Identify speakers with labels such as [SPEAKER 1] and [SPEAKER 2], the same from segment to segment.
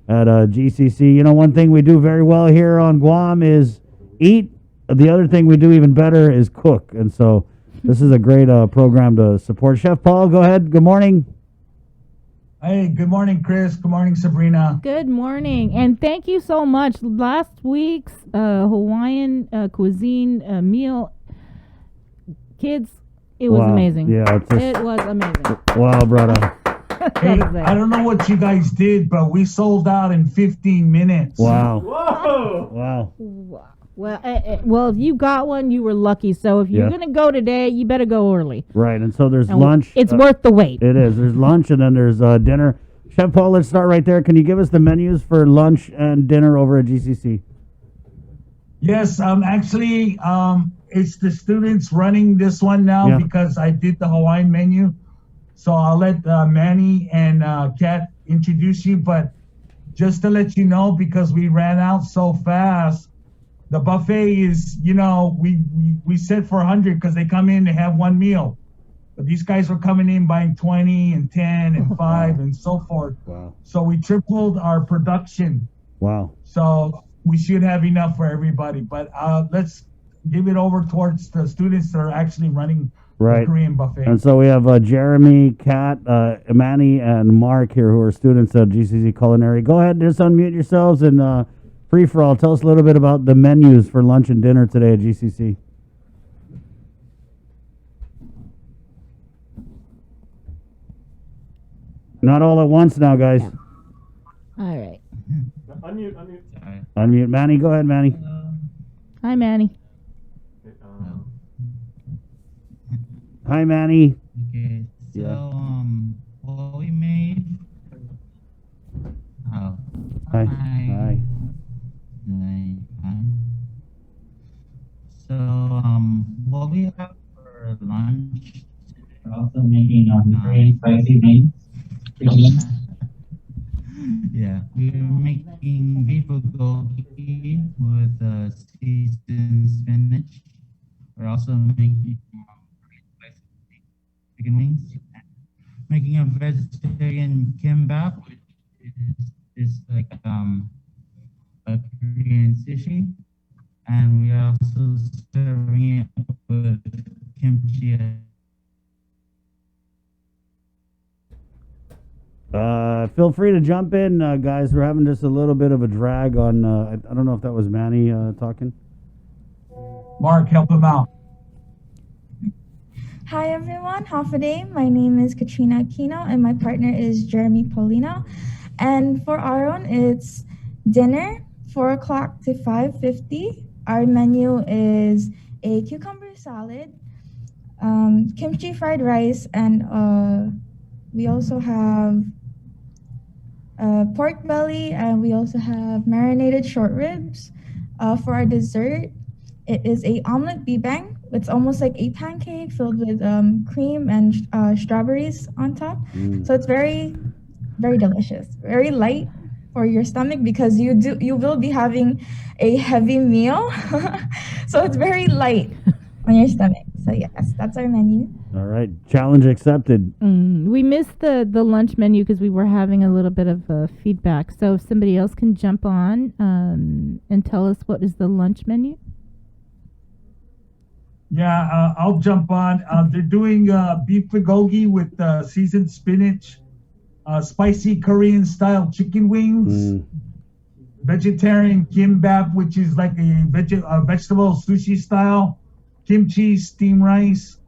[SPEAKER 1] at GCC. You know, one thing we do very well here on Guam is eat. The other thing we do even better is cook. And so this is a great program to support. Chef Paul, go ahead. Good morning.
[SPEAKER 2] Hey, good morning, Chris. Good morning, Sabrina.
[SPEAKER 3] Good morning, and thank you so much. Last week's Hawaiian cuisine meal, kids, it was amazing.
[SPEAKER 1] Yeah,
[SPEAKER 3] it was amazing.
[SPEAKER 1] Wow, brother.
[SPEAKER 2] Hey, I don't know what you guys did, but we sold out in 15 minutes.
[SPEAKER 1] Wow.
[SPEAKER 3] Whoa.
[SPEAKER 1] Wow.
[SPEAKER 3] Well, if you got one, you were lucky. So if you're gonna go today, you better go early.
[SPEAKER 1] Right, and so there's lunch.
[SPEAKER 3] It's worth the wait.
[SPEAKER 1] It is. There's lunch, and then there's dinner. Chef Paul, let's start right there. Can you give us the menus for lunch and dinner over at GCC?
[SPEAKER 2] Yes, actually, it's the students running this one now because I did the Hawaiian menu. So I'll let Manny and Kat introduce you. But just to let you know, because we ran out so fast, the buffet is, we set for 100 because they come in to have one meal. But these guys were coming in buying 20 and 10 and 5 and so forth.
[SPEAKER 1] Wow.
[SPEAKER 2] So we tripled our production.
[SPEAKER 1] Wow.
[SPEAKER 2] So we should have enough for everybody. But let's give it over towards the students that are actually running the Korean buffet.
[SPEAKER 1] And so we have Jeremy, Kat, Manny, and Mark here who are students at GCC Culinary. Go ahead and just unmute yourselves and free-for-all. Tell us a little bit about the menus for lunch and dinner today at GCC. Not all at once now, guys.
[SPEAKER 3] All right.
[SPEAKER 4] Unmute.
[SPEAKER 1] Unmute. Manny, go ahead, Manny.
[SPEAKER 3] Hi, Manny.
[SPEAKER 1] Hi, Manny.
[SPEAKER 5] Okay, so what we made. Oh.
[SPEAKER 1] Hi.
[SPEAKER 5] Hi. So what we have for lunch.
[SPEAKER 6] We're also making very spicy wings.
[SPEAKER 5] Yeah, we're making beef bulgogi with seasoned spinach. We're also making chicken wings. Making a vegetarian kimbap, which is like a Korean sushi, and we are also serving it with kimchi.
[SPEAKER 1] Feel free to jump in, guys. We're having just a little bit of a drag on. I don't know if that was Manny talking.
[SPEAKER 2] Mark, help him out.
[SPEAKER 7] Hi everyone, Hafaday. My name is Katrina Aquino and my partner is Jeremy Polino. And for our own, it's dinner, 4 o'clock to 5:50. Our menu is a cucumber salad, kimchi fried rice, and we also have pork belly, and we also have marinated short ribs. For our dessert, it is a omelet bibang. It's almost like a pancake filled with cream and strawberries on top. So it's very, very delicious. Very light for your stomach because you will be having a heavy meal. So it's very light on your stomach. So yes, that's our menu.
[SPEAKER 1] All right, challenge accepted.
[SPEAKER 3] We missed the lunch menu because we were having a little bit of feedback. So if somebody else can jump on and tell us what is the lunch menu.
[SPEAKER 2] Yeah, I'll jump on. They're doing beef bulgogi with seasoned spinach, spicy Korean style chicken wings, vegetarian kimbap, which is like a vegetable sushi style, kimchi, steamed rice,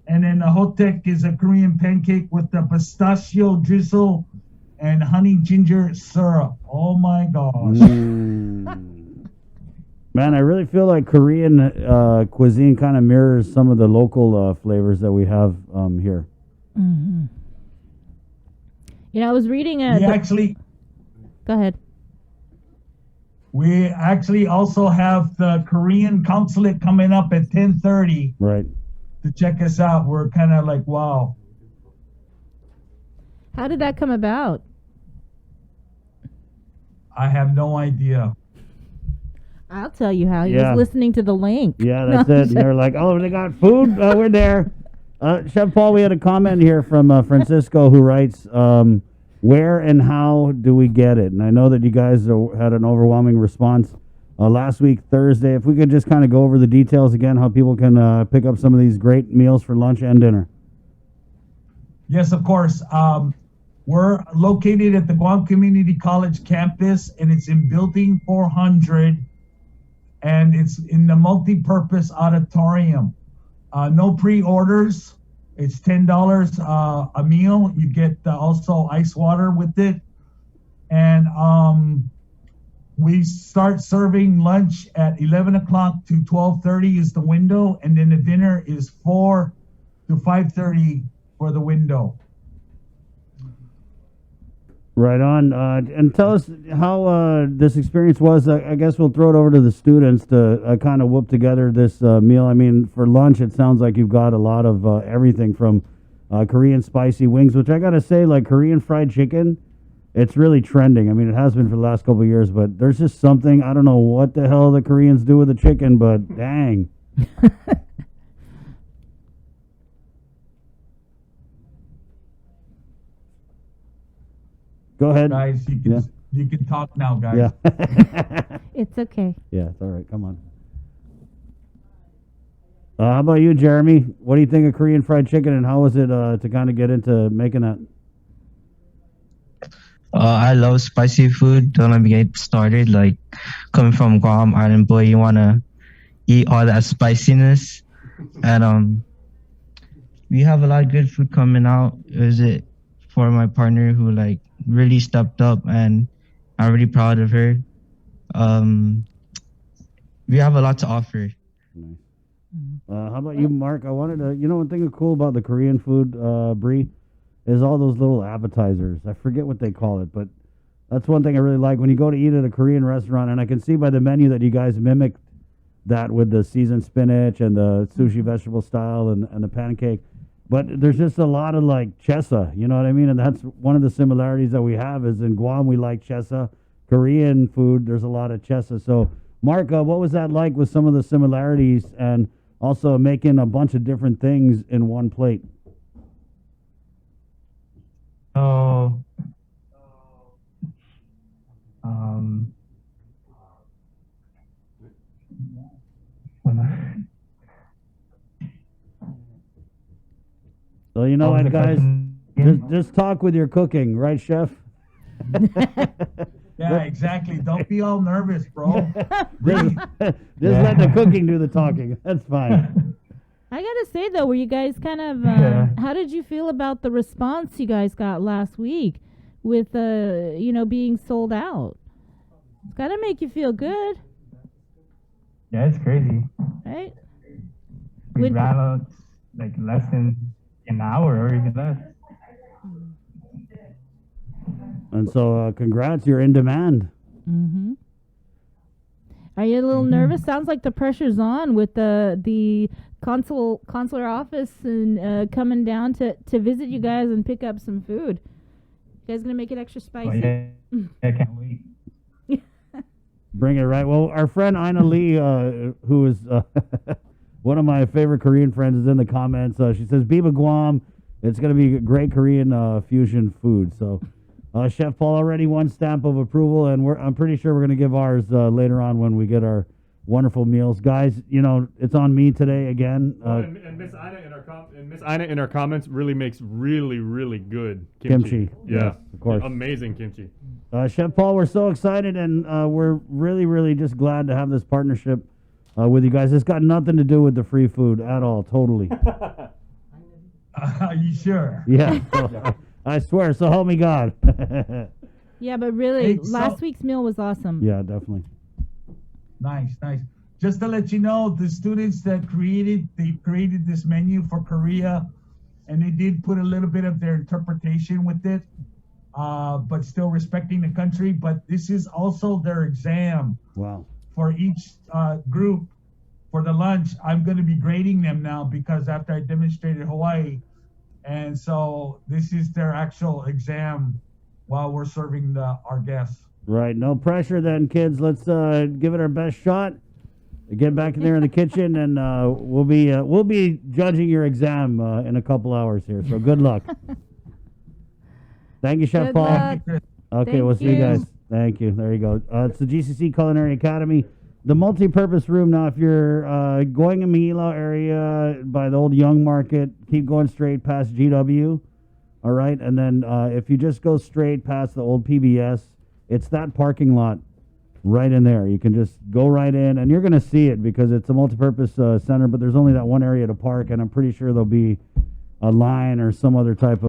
[SPEAKER 2] and then the hotek is a Korean pancake with the pistachio drizzle and honey ginger syrup. Oh my gosh.
[SPEAKER 1] Man, I really feel like Korean cuisine kind of mirrors some of the local flavors that we have here.
[SPEAKER 3] Mm-hmm. You know, I was reading a... Go ahead.
[SPEAKER 2] We actually also have the Korean consulate coming up at 10:30.
[SPEAKER 1] Right.
[SPEAKER 2] To check us out. We're kind of like, wow.
[SPEAKER 3] How did that come about?
[SPEAKER 2] I have no idea.
[SPEAKER 3] I'll tell you how. He was listening to the link.
[SPEAKER 1] Yeah, that's it. They're like, oh, they got food? We're there. Chef Paul, we had a comment here from Francisco who writes, Where and how do we get it? And I know that you guys had an overwhelming response last week, Thursday. If we could just kind of go over the details again, how people can pick up some of these great meals for lunch and dinner.
[SPEAKER 2] Yes, of course. We're located at the Guam Community College campus, and it's in Building 400, and it's in the multi-purpose auditorium. No pre-orders. It's $10 a meal. You get also ice water with it. And we start serving lunch at 11 o'clock to 12:30 is the window, and then the dinner is 4 to 5:30 for the window.
[SPEAKER 1] Right on. And tell us how this experience was. I guess we'll throw it over to the students to kind of whoop together this meal. I mean, for lunch, it sounds like you've got a lot of everything from Korean spicy wings, which I got to say, like Korean fried chicken, it's really trending. I mean, it has been for the last couple of years, but there's just something, I don't know what the hell the Koreans do with the chicken, but dang. Go ahead.
[SPEAKER 2] Guys, you can talk now, guys.
[SPEAKER 1] Yeah.
[SPEAKER 3] It's okay.
[SPEAKER 1] Yeah, it's all right. Come on. How about you, Jeremy? What do you think of Korean fried chicken, and how was it to kind of get into making that?
[SPEAKER 5] I love spicy food. Don't let me get started. Like coming from Guam, Island boy, you wanna eat all that spiciness, and we have a lot of good food coming out. Is it for my partner who like really stepped up, and I'm really proud of her. We have a lot to offer.
[SPEAKER 1] Nice. How about you, Mark? I wanted to, one thing cool about the Korean food, Bree, is all those little appetizers. I forget what they call it, but that's one thing I really like. When you go to eat at a Korean restaurant, and I can see by the menu that you guys mimicked that with the seasoned spinach and the sushi vegetable style and the pancake. But there's just a lot of like chesa, you know what I mean? And that's one of the similarities that we have is in Guam, we like chesa. Korean food, there's a lot of chesa. So, Mark, what was that like with some of the similarities and also making a bunch of different things in one plate?
[SPEAKER 6] So,
[SPEAKER 1] So you know
[SPEAKER 6] what
[SPEAKER 1] what,
[SPEAKER 6] was the
[SPEAKER 1] guys?
[SPEAKER 6] question?
[SPEAKER 1] Just talk with your cooking, right, chef?
[SPEAKER 2] Yeah, exactly. Don't be all nervous, bro.
[SPEAKER 1] Just let the cooking do the talking. That's fine.
[SPEAKER 3] I gotta say though, were you guys kind of?
[SPEAKER 6] Yeah.
[SPEAKER 3] How did you feel about the response you guys got last week with being sold out? It's gotta make you feel good,
[SPEAKER 6] Yeah, it's crazy.
[SPEAKER 3] right?
[SPEAKER 6] We
[SPEAKER 3] Would-
[SPEAKER 6] ran out like less than an hour or even less.
[SPEAKER 1] And so, congrats, you're in demand.
[SPEAKER 3] Mm-hmm. Are you a little nervous? Sounds like the pressure's on with the consular office and coming down to visit you guys and pick up some food. You guys gonna make it extra
[SPEAKER 6] Oh,
[SPEAKER 3] spicy?
[SPEAKER 6] yeah, I can't wait.
[SPEAKER 1] Bring it right. Well, our friend Ina Lee, who is one of my favorite Korean friends, is in the comments. She says, Biba Guam, it's going to be great Korean fusion food. So, Chef Paul already one stamp of approval, and I'm pretty sure we're going to give ours later on when we get our wonderful meals. Guys, it's on me today again.
[SPEAKER 4] And Miss Ina in our comments really makes really good kimchi. Yeah,
[SPEAKER 1] yes, of course.
[SPEAKER 4] Amazing kimchi.
[SPEAKER 1] Chef Paul, we're so excited, and we're really just glad to have this partnership with you guys. It's got nothing to do with the free food at all, totally.
[SPEAKER 2] Are you sure?
[SPEAKER 1] Yeah, I swear, so help me God.
[SPEAKER 3] Yeah, but really,
[SPEAKER 2] Hey, so-
[SPEAKER 3] last week's meal was awesome.
[SPEAKER 1] Yeah, definitely.
[SPEAKER 2] Nice. Just to let you know, the students that created this menu for Korea, and they did put a little bit of their interpretation with it, but still respecting the country. But this is also their exam
[SPEAKER 1] Wow.
[SPEAKER 2] for each group for the lunch. I'm going to be grading them now because after I demonstrated Hawaii, and so this is their actual exam while we're serving our guests.
[SPEAKER 1] Right, no pressure then, kids. Let's give it our best shot. Get back in there in the kitchen, and we'll be judging your exam in a couple hours here. So good luck. Thank you, Chef
[SPEAKER 3] Good
[SPEAKER 1] Paul.
[SPEAKER 3] luck.
[SPEAKER 1] Okay,
[SPEAKER 3] Thank
[SPEAKER 1] we'll see you
[SPEAKER 3] you.
[SPEAKER 1] guys. Thank you. There you go. It's the GCC Culinary Academy, the multi-purpose room. Now, if you're going in Mila area by the old Young Market, keep going straight past GW. All right, and then if you just go straight past the old PBS, it's that parking lot right in there. You can just go right in, and you're going to see it because it's a multi-purpose center, but there's only that one area to park, and I'm pretty sure there'll be a line or some other type of